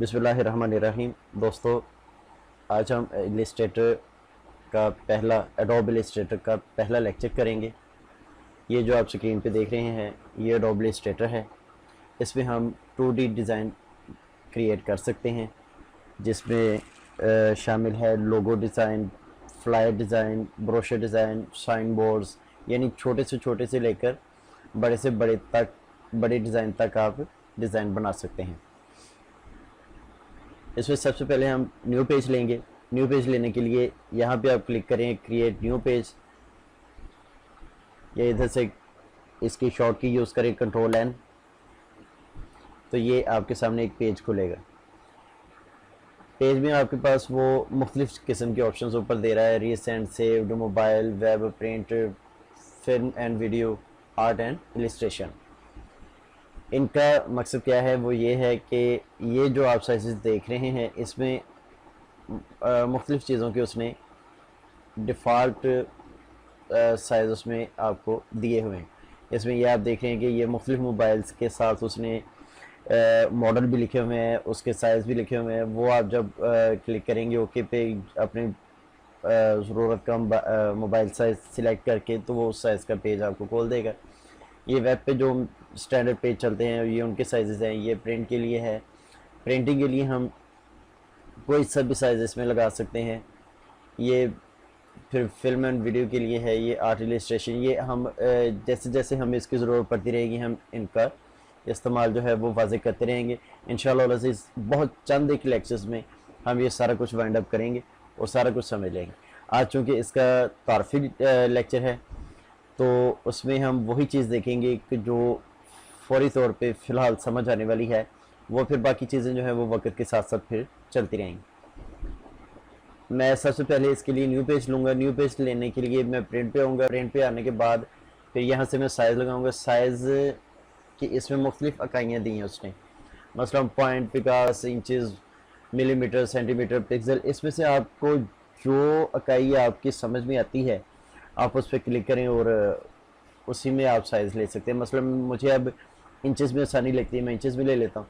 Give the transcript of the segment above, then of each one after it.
बिस्मिल्लाहिर्रहमानिर्रहीम। दोस्तों, आज हम एडोब इलस्ट्रेटर का पहला लेक्चर करेंगे। ये जो आप स्क्रीन पे देख रहे हैं, ये एडोब इलस्ट्रेटर है। इसमें हम 2D डिज़ाइन क्रिएट कर सकते हैं, जिसमें शामिल है logo design, flyer design, brochure design, sign boards, यानी छोटे से लेकर बड़े डिज़ाइन तक आप डिज़ाइन बना सकते हैं। इसमें सबसे पहले हम न्यू पेज लेंगे। न्यू पेज लेने के लिए यहाँ पे आप क्लिक करें क्रिएट न्यू पेज, या इधर से इसकी शॉर्ट की यूज़ करें Ctrl+N, तो ये आपके सामने एक पेज खुलेगा। पेज में आपके पास वो मुख्तलिफ किस्म के ऑप्शंस ऊपर दे रहा है, recent, saved, mobile, web, print, film and video, art and illustration. इनका मकसद क्या है? वो ये है कि ये जो आप साइज़ देख रहे हैं, इसमें मुख्तलिफ़ चीज़ों के उसने डिफ़ॉल्ट साइज़ उसमें आपको दिए हुए हैं। इसमें ये आप देख रहे हैं कि ये मुख्तलिफ़ मोबाइल्स के साथ उसने मॉडल भी लिखे हुए हैं, उसके साइज़ भी लिखे हुए हैं। वो आप जब क्लिक करेंगे ओके पे, अपनी ज़रूरत का मोबाइल साइज़ सिलेक्ट करके, तो वो उस साइज़ का पेज आपको खोल देगा। ये वेब पे जो स्टैंडर्ड पेज चलते हैं, ये उनके साइज़ हैं। ये प्रिंट के लिए है। प्रिंटिंग के लिए हम कोई सा भी साइज़ इसमें लगा सकते हैं। ये फिर फिल्म एंड वीडियो के लिए है। ये आर्ट इलस्ट्रेशन, ये हम जैसे जैसे हमें इसकी ज़रूरत पड़ती रहेगी, हम इनका इस्तेमाल जो है वो वाज़े करते रहेंगे। इंशाअल्लाह अज़ीज़ बहुत चंद एक लेक्चर्स में हम ये सारा कुछ वाइंड अप करेंगे और सारा कुछ समझ लेंगे। आज चूँकि इसका तारफ़ी लेक्चर है, तो उसमें हम वही चीज़ देखेंगे कि जो फौरी तौर पे फ़िलहाल समझ आने वाली है, वो फिर बाकी चीज़ें जो हैं वो वक्त के साथ साथ फिर चलती रहेंगी। मैं सबसे पहले इसके लिए न्यू पेज लूँगा। न्यू पेज लेने के लिए मैं प्रिंट पे आऊँगा। प्रिंट पे आने के बाद फिर यहाँ से मैं साइज़ लगाऊँगा। साइज़ की इसमें मुख्तलिफ़ इकाइयाँ दी हैं उसने, मसलन पॉइंट, पिकास, इंचज़, मिलीमीटर, सेंटीमीटर, पिक्सल। इसमें से आपको जो इकाई आपकी समझ में आती है, आप उस पर क्लिक करें और उसी में आप साइज़ ले सकते हैं। मसलन मुझे अब इंचज़ में आसानी लगती है, मैं इंचज़ में ले लेता हूँ।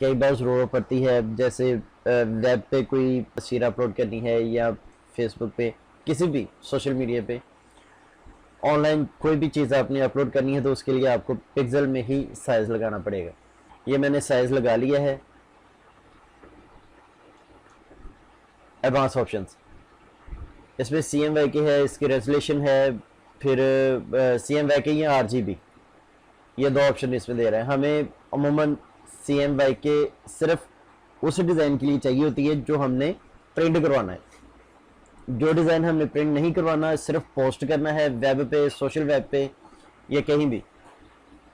कई बार ज़रूरत पड़ती है, जैसे वेब पे कोई तस्वीर अपलोड करनी है, या फेसबुक पे, किसी भी सोशल मीडिया पे ऑनलाइन कोई भी चीज़ आपने अपलोड करनी है, तो उसके लिए आपको पिक्सल में ही साइज़ लगाना पड़ेगा। ये मैंने साइज़ लगा लिया है। एडवांस ऑप्शंस, इसमें CMYK है, इसकी रेजोल्यूशन है, फिर CMYK या RGB, ये दो ऑप्शन इसमें दे रहे हैं। हमें अमूमन CMYK सिर्फ उस डिज़ाइन के लिए चाहिए होती है जो हमने प्रिंट करवाना है। जो डिज़ाइन हमने प्रिंट नहीं करवाना है, सिर्फ पोस्ट करना है वेब पे, सोशल वेब पे या कहीं भी,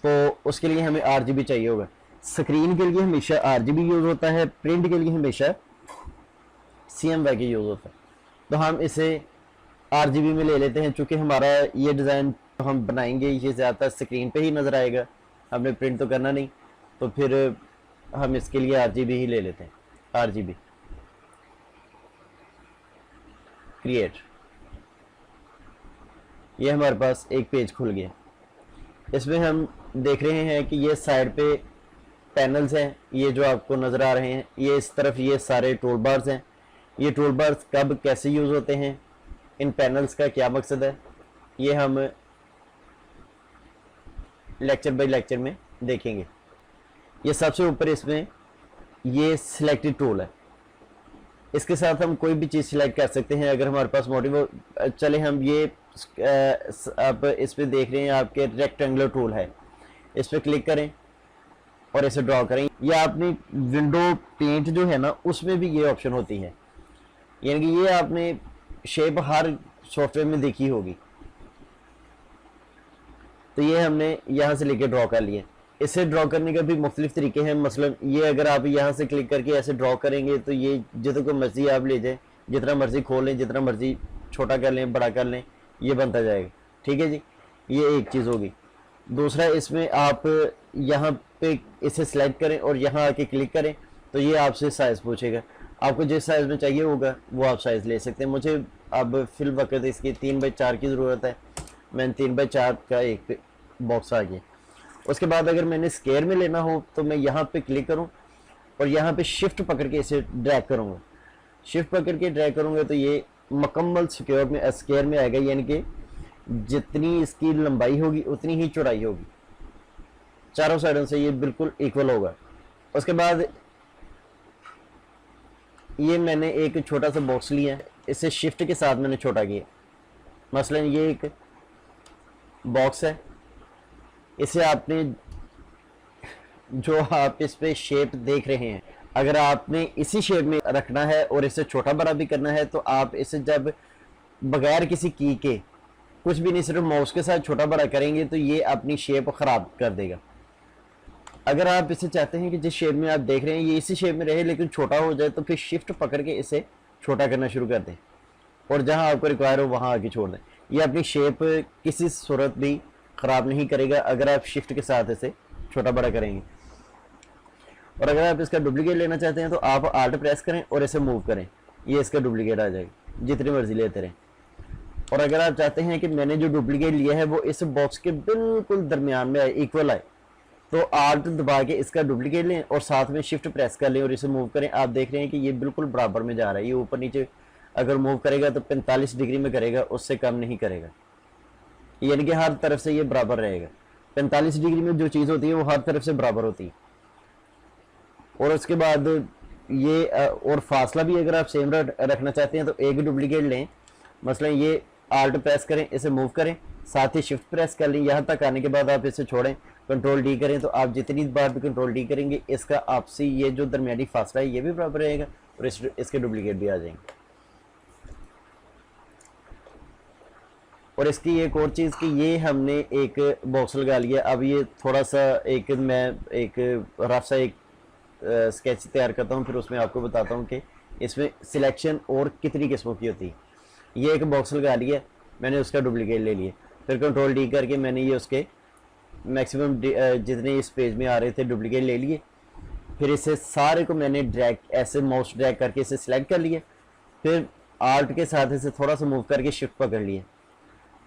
तो उसके लिए हमें RGB चाहिए होगा। स्क्रीन के लिए हमेशा RGB यूज़ होता है, प्रिंट के लिए हमेशा CMYK यूज़ होता है। तो हम इसे RGB में ले लेते हैं, चूँकि हमारा ये डिज़ाइन तो हम बनाएंगे ये ज़्यादातर स्क्रीन पे ही नज़र आएगा, हमने प्रिंट तो करना नहीं, तो फिर हम इसके लिए RGB ही ले लेते हैं। RGB क्रिएट, ये हमारे पास एक पेज खुल गया। इसमें हम देख रहे हैं कि ये साइड पे पैनल्स हैं, ये जो आपको नज़र आ रहे हैं, ये इस तरफ ये सारे टूल बार्स हैं। ये टूल बार्स कब कैसे यूज़ होते हैं, इन पैनल्स का क्या मकसद है, ये हम लेक्चर बाय लेक्चर में देखेंगे। ये सबसे ऊपर इसमें ये सिलेक्टेड टूल है, इसके साथ हम कोई भी चीज़ सिलेक्ट कर सकते हैं। अगर हमारे पास मोटिव चले, हम ये आप इस पर देख रहे हैं आपके रेक्टेंगुलर टूल है, इस पर क्लिक करें और इसे ड्रॉ करें। या आपने विंडो पेंट जो है ना, उसमें भी ये ऑप्शन होती है, यानी कि ये आपने शेप हर सॉफ्टवेयर में देखी होगी। तो ये हमने यहाँ से लेके ड्रॉ कर लिए। इसे ड्रॉ करने का भी मुख्तलिफ तरीके हैं। मसलन ये अगर आप यहाँ से क्लिक करके ऐसे ड्रॉ करेंगे, तो ये जितना को मर्जी आप ले जाएं, जितना मर्जी खोल लें, जितना मर्जी छोटा कर लें, बड़ा कर लें, ये बनता जाएगा। ठीक है जी, ये एक चीज़ होगी। दूसरा, इसमें आप यहाँ पे इसे सेलेक्ट करें और यहाँ आके क्लिक करें, तो ये आपसे साइज़ पूछेगा। आपको जिस साइज़ में चाहिए होगा वो आप साइज़ ले सकते हैं। मुझे अब फिल वक्त इसकी 3x4 की ज़रूरत है, मैंने 3x4 का एक बॉक्स आ गया। उसके बाद अगर मैंने स्क्वायर में लेना हो, तो मैं यहाँ पे क्लिक करूँ और यहाँ पे शिफ्ट पकड़ के इसे ड्रैग करूँगा। शिफ्ट पकड़ के ड्रैग करूँगा तो ये मुकम्मल स्क्वायर में आएगा, यानी कि जितनी इसकी लंबाई होगी उतनी ही चौड़ाई होगी, चारों साइडों से ये बिल्कुल इक्वल होगा। उसके बाद ये मैंने एक छोटा सा बॉक्स लिया है, इसे शिफ्ट के साथ मैंने छोटा किया। मसलन ये एक बॉक्स है, इसे आपने जो आप इस पे शेप देख रहे हैं, अगर आपने इसी शेप में रखना है और इसे छोटा बड़ा भी करना है तो आप इसे जब बगैर किसी की के कुछ भी नहीं सिर्फ माउस के साथ छोटा बड़ा करेंगे तो ये अपनी शेप ख़राब कर देगा। अगर आप इसे चाहते हैं कि जिस शेप में आप देख रहे हैं ये इसी शेप में रहे लेकिन छोटा हो जाए तो फिर शिफ्ट पकड़ के इसे छोटा करना शुरू कर दें और जहां आपको रिक्वायर हो वहां आगे छोड़ दें। ये अपनी शेप किसी सूरत भी ख़राब नहीं करेगा अगर आप शिफ्ट के साथ इसे छोटा बड़ा करेंगे। और अगर आप इसका डुप्लीकेट लेना चाहते हैं तो आप आल्ट प्रेस करें और इसे मूव करें, ये इसका डुप्लीकेट आ जाएगा, जितनी मर्जी लेते रहें। और अगर आप चाहते हैं कि मैंने जो डुप्लीकेट लिया है वो इस बॉक्स के बिल्कुल दरमियान में आए, इक्वल आए, तो आल्ट दबा के इसका डुप्लीकेट लें और साथ में शिफ्ट प्रेस कर लें और इसे मूव करें। आप देख रहे हैं कि ये बिल्कुल बराबर में जा रहा है। ये ऊपर नीचे अगर मूव करेगा तो 45 डिग्री में करेगा, उससे कम नहीं करेगा, यानी कि हर तरफ से ये बराबर रहेगा। 45 डिग्री में जो चीज़ होती है वो हर तरफ से बराबर होती है। और उसके बाद ये और फासला भी अगर आप सेम रखना चाहते हैं तो एक डुप्लीकेट लें, मसलन ये आल्ट प्रेस करें, इसे मूव करें, साथ ही शिफ्ट प्रेस कर लें, यहाँ तक आने के बाद आप इसे छोड़ें, कंट्रोल डी करें, तो आप जितनी बार भी कंट्रोल डी करेंगे इसका आपसी ये जो दरमियानी फासला है ये भी बराबर रहेगा और इसके डुप्लीकेट भी आ जाएंगे। और इसकी एक और चीज़ कि ये हमने एक बॉक्स लगा लिया। अब ये थोड़ा सा मैं एक रफ सा एक स्केच तैयार करता हूँ, फिर उसमें आपको बताता हूँ कि इसमें सिलेक्शन और कितनी किस्मों की होती है। ये एक बॉक्स लगा लिया, मैंने उसका डुप्लीकेट ले लिया, फिर कंट्रोल डी करके मैंने ये उसके मैक्सिमम जितने इस पेज में आ रहे थे डुप्लीकेट ले लिए। फिर इसे सारे को मैंने ड्रैग ऐसे माउस ड्रैग करके इसे सिलेक्ट कर लिया, फिर आल्ट के साथ इसे थोड़ा सा मूव करके शिफ्ट पकड़ लिया।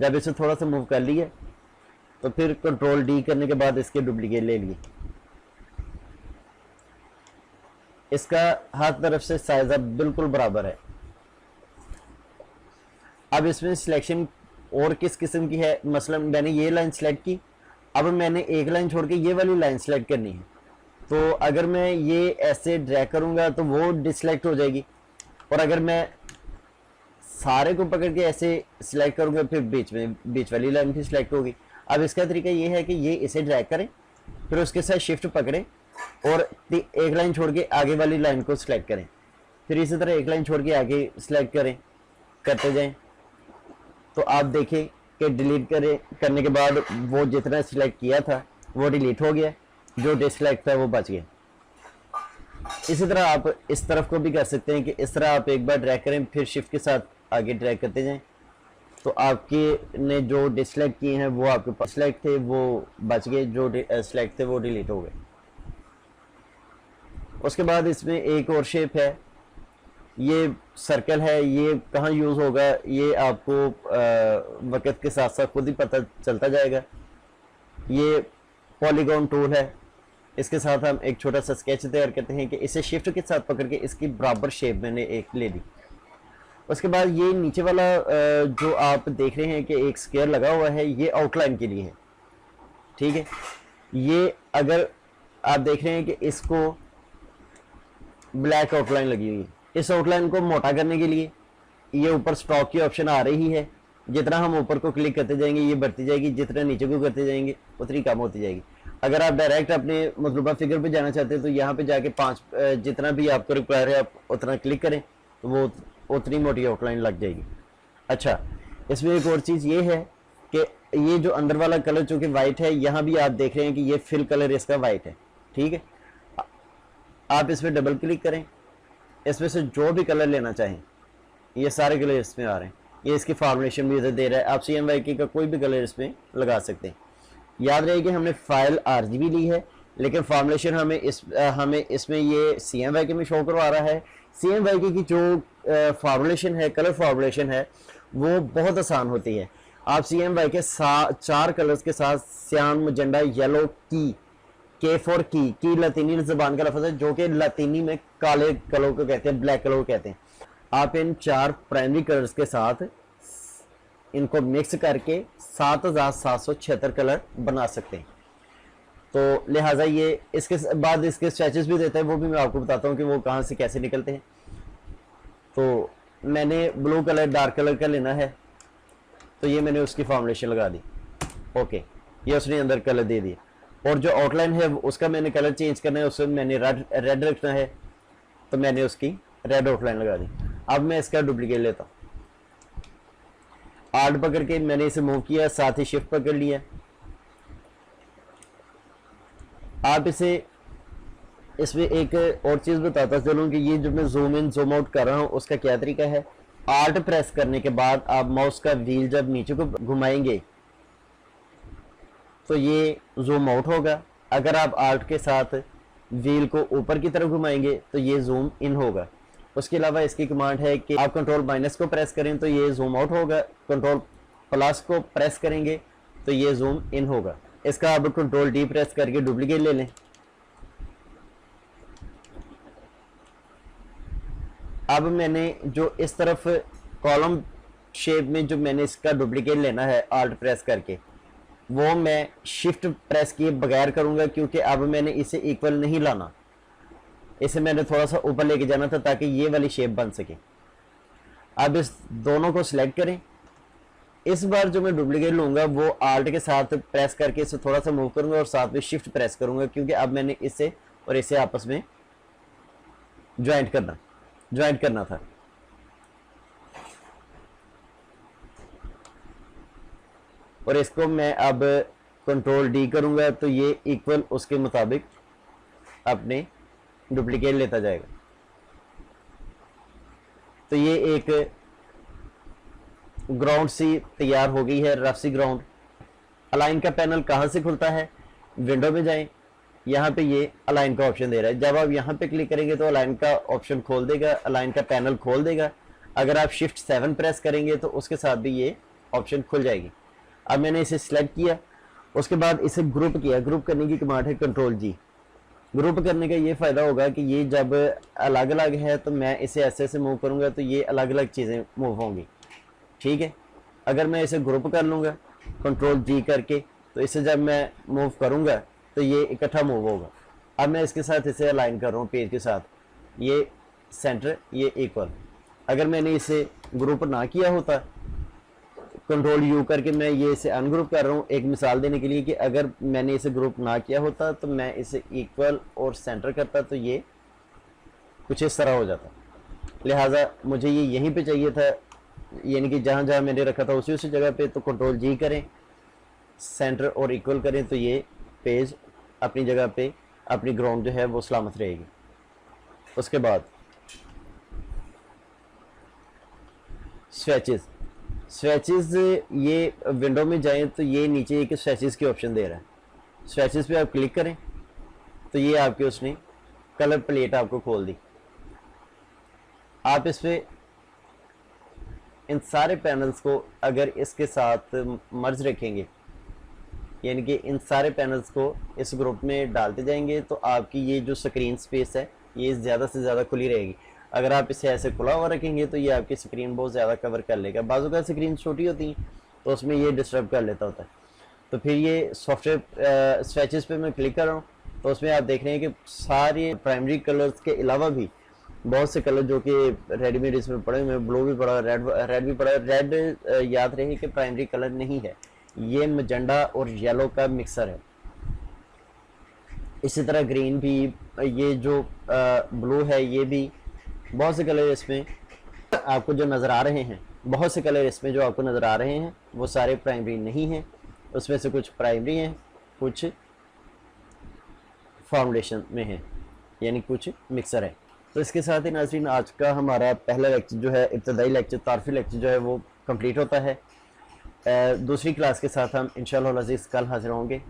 जब इसे थोड़ा सा मूव कर लिया तो फिर कंट्रोल डी करने के बाद इसके डुप्लीकेट ले लिए। इसका हर तरफ से साइज अब बिल्कुल बराबर है। अब इसमें सिलेक्शन और किस किस्म की है, मसलन मैंने ये लाइन सेलेक्ट की, अब मैंने एक लाइन छोड़ के ये वाली लाइन सेलेक्ट करनी है, तो अगर मैं ये ऐसे ड्रैग करूंगा तो वो डिसलेक्ट हो जाएगी, और अगर मैं सारे को पकड़ के ऐसे सिलेक्ट करूंगा फिर बीच वाली लाइन भी सिलेक्ट होगी। अब इसका तरीका ये है कि ये इसे ड्रैग करें, फिर उसके साथ शिफ्ट पकड़ें और एक लाइन छोड़ के आगे वाली लाइन को सिलेक्ट करें, फिर इसी तरह एक लाइन छोड़ के आगे सिलेक्ट करते जाएं, तो आप देखें कि डिलीट करने के बाद वो जितना सिलेक्ट किया था वो डिलीट हो गया, जो डिसलेक्ट था वो बच गया। इसी तरह आप इस तरफ को भी कर सकते हैं कि इस तरह आप एक बार ड्रैग करें फिर शिफ्ट के साथ आगे ड्रैग करते जाएं, तो आपके ने जो डिसलेक्ट किए हैं वो आपके पास सिलेक्ट थे वो बच गए, जो सिलेक्ट थे वो डिलीट हो गए। उसके बाद इसमें एक और शेप है, ये सर्कल है, ये कहाँ यूज़ होगा ये आपको वक्त के साथ साथ खुद ही पता चलता जाएगा। ये पॉलीगॉन टूल है, इसके साथ हम एक छोटा सा स्केच तैयार करते हैं कि इसे शिफ्ट के साथ पकड़ के इसकी बराबर शेप मैंने एक ले ली। उसके बाद ये नीचे वाला जो आप देख रहे हैं कि एक स्क्वायर लगा हुआ है, ये आउटलाइन के लिए है, ठीक है। ये अगर आप देख रहे हैं कि इसको ब्लैक आउटलाइन लगी हुई है, इस आउटलाइन को मोटा करने के लिए ये ऊपर स्टॉक की ऑप्शन आ रही है, जितना हम ऊपर को क्लिक करते जाएंगे ये बढ़ती जाएगी, जितना नीचे को करते जाएंगे उतनी कम होती जाएगी। अगर आप डायरेक्ट अपने मतलूबा फिगर पे जाना चाहते हैं तो यहाँ पे जाके 5 जितना भी आपको रिक्वायर है आप उतना क्लिक करें तो वो उतनी मोटी आउटलाइन लग जाएगी। अच्छा, इसमें एक और चीज़ ये है कि ये जो अंदर वाला कलर चूँकि वाइट है, यहाँ भी आप देख रहे हैं कि ये फिल कलर इसका वाइट है, ठीक है। आप इस पर डबल क्लिक करें, इसमें से जो भी कलर लेना चाहें ये सारे कलर इसमें आ रहे हैं। ये इसकी फॉर्मुलेशन भी इधर दे रहा है, आप CMYK का कोई भी कलर इसमें लगा सकते हैं। याद रहे कि हमने फाइल RGB ली है लेकिन फॉर्मुलेशन हमें इसमें ये CMYK में शो करवा रहा है। CMYK की जो फॉर्मुलेशन है, कलर फॉर्मुलेशन है, वो बहुत आसान होती है। आप CMYK 4 कलर्स के साथ सियान, मजेंडा, येलो की के फॉर की लतीनी ज़बान का लफ्ज़ है जो कि लतीनी में काले कलर को कहते हैं, ब्लैक कलर को कहते हैं। आप इन 4 प्राइमरी कलर्स के साथ इनको मिक्स करके 7776 कलर बना सकते हैं। तो लिहाजा ये इसके बाद इसके स्ट्रेचेस भी देता है, वो भी मैं आपको बताता हूँ कि वो कहाँ से कैसे निकलते हैं। तो मैंने ब्लू कलर डार्क कलर का लेना है, तो ये मैंने उसकी फॉर्मुलेशन लगा दी। ओके, ये उसने अंदर कलर दे दिया। और जो आउटलाइन है उसका मैंने कलर चेंज करना है, उसमें मैंने रेड रखना है, तो मैंने उसकी रेड आउटलाइन लगा दी। अब मैं इसका डुप्लीकेट लेता हूँ, आर्ट पकड़ के मैंने इसे मूव किया, साथ ही शिफ्ट पकड़ लिया। आप इसे इसमें एक और चीज़ बताता चलूँ कि ये जो मैं जूम इन जूम आउट कर रहा हूँ उसका क्या तरीका है। आर्ट प्रेस करने के बाद आप माउस का व्हील जब नीचे को घुमाएंगे तो ये जूम आउट होगा। अगर आप आर्ट के साथ व्हील को ऊपर की तरफ घुमाएंगे तो ये जूम इन होगा। उसके अलावा इसकी कमांड है कि आप कंट्रोल माइनस को प्रेस करें तो ये जूम आउट होगा, कंट्रोल प्लस को प्रेस करेंगे तो ये जूम इन होगा। इसका आप कंट्रोल डी प्रेस करके डुप्लीकेट ले लें। अब मैंने जो इस तरफ कॉलम शेप में जो मैंने इसका डुप्लीकेट लेना है आल्ट प्रेस करके, वो मैं शिफ्ट प्रेस किए बगैर करूंगा, क्योंकि अब मैंने इसे इक्वल नहीं लाना, इसे मैंने थोड़ा सा ऊपर लेके जाना था ताकि ये वाली शेप बन सके। अब इस दोनों को सिलेक्ट करें। इस बार जो मैं डुप्लीकेट लूंगा वो आल्ट के साथ प्रेस करके इसे थोड़ा सा मूव करूंगा और साथ में शिफ्ट प्रेस करूंगा, क्योंकि अब मैंने इसे और इसे आपस में ज्वाइंट करना था। और इसको मैं अब कंट्रोल डी करूंगा तो ये इक्वल उसके मुताबिक अपने डुप्लीकेट लेता जाएगा। तो ये एक ग्राउंड सी तैयार हो गई है, रफ सी ग्राउंड। अलाइन का पैनल कहाँ से खुलता है, विंडो में जाएं, यहाँ पे ये अलाइन का ऑप्शन दे रहा है। जब आप यहाँ पे क्लिक करेंगे तो अलाइन का ऑप्शन खोल देगा, अलाइन का पैनल खोल देगा। अगर आप शिफ्ट 7 प्रेस करेंगे तो उसके साथ भी ये ऑप्शन खुल जाएगी। अब मैंने इसे सिलेक्ट किया, उसके बाद इसे ग्रुप किया। ग्रुप करने की कमांड है कंट्रोल जी। ग्रुप करने का ये फ़ायदा होगा कि ये जब अलग अलग है तो मैं इसे ऐसे ऐसे मूव करूँगा तो ये अलग अलग चीज़ें मूव होंगी, ठीक है। अगर मैं इसे ग्रुप कर लूँगा कंट्रोल जी करके, तो इसे जब मैं मूव करूँगा तो ये इकट्ठा मूव होगा। अब मैं इसके साथ इसे अलाइन कर रहा हूँ पेज के साथ, ये सेंटर, ये इक्वल। अगर मैंने इसे ग्रुप ना किया होता, कंट्रोल यू करके मैं ये इसे अनग्रुप कर रहा हूँ एक मिसाल देने के लिए कि अगर मैंने इसे ग्रुप ना किया होता तो मैं इसे इक्वल और सेंटर करता तो ये कुछ इस तरह हो जाता। लिहाजा मुझे ये यहीं पे चाहिए था, यानी कि जहाँ जहाँ मैंने रखा था उसी जगह पे। तो कंट्रोल जी करें, सेंटर और इक्वल करें तो ये पेज अपनी जगह पे, अपनी ग्राउंड जो है वो सलामत रहेगी। उसके बाद स्वेचेस ये विंडो में जाएं तो ये नीचे एक स्वेचेस के ऑप्शन दे रहा है। स्वेचेस पे आप क्लिक करें तो ये आपके उसने कलर प्लेट आपको खोल दी। आप इस पे इन सारे पैनल्स को अगर इसके साथ मर्ज रखेंगे, यानी कि इन सारे पैनल्स को इस ग्रुप में डालते जाएंगे, तो आपकी ये जो स्क्रीन स्पेस है ये ज़्यादा से ज़्यादा खुली रहेगी। अगर आप इसे ऐसे खुला हुआ रखेंगे तो ये आपकी स्क्रीन बहुत ज़्यादा कवर कर लेगा। बाजू का स्क्रीन छोटी होती है तो उसमें ये डिस्टर्ब कर लेता होता है। तो फिर ये सॉफ्टवेयर स्विचेस पे मैं क्लिक कर रहा हूँ तो उसमें आप देख रहे हैं कि सारे प्राइमरी कलर्स के अलावा भी बहुत से कलर जो कि रेडीमेड इसमें पड़े हुए हैं, ब्लू भी पड़ा, रेड भी पड़ा। रेड याद रहे कि प्राइमरी कलर नहीं है, ये मजेंडा और येलो का मिक्सर है। इसी तरह ग्रीन भी, ये जो ब्लू है ये भी, बहुत से कलर इसमें आपको जो नज़र आ रहे हैं, बहुत से कलर इसमें जो आपको नज़र आ रहे हैं वो सारे प्राइमरी नहीं हैं। उसमें से कुछ प्राइमरी हैं, कुछ फॉर्मुलेशन में हैं, यानी कुछ मिक्सर है। तो इसके साथ ही नाज़रीन आज का हमारा पहला लेक्चर जो है, इब्तदाई लेक्चर, तारफ़ी लेक्चर जो है वो कंप्लीट होता है। दूसरी क्लास के साथ हम इंशाअल्लाह अज़ीज़ कल हाज़िर होंगे।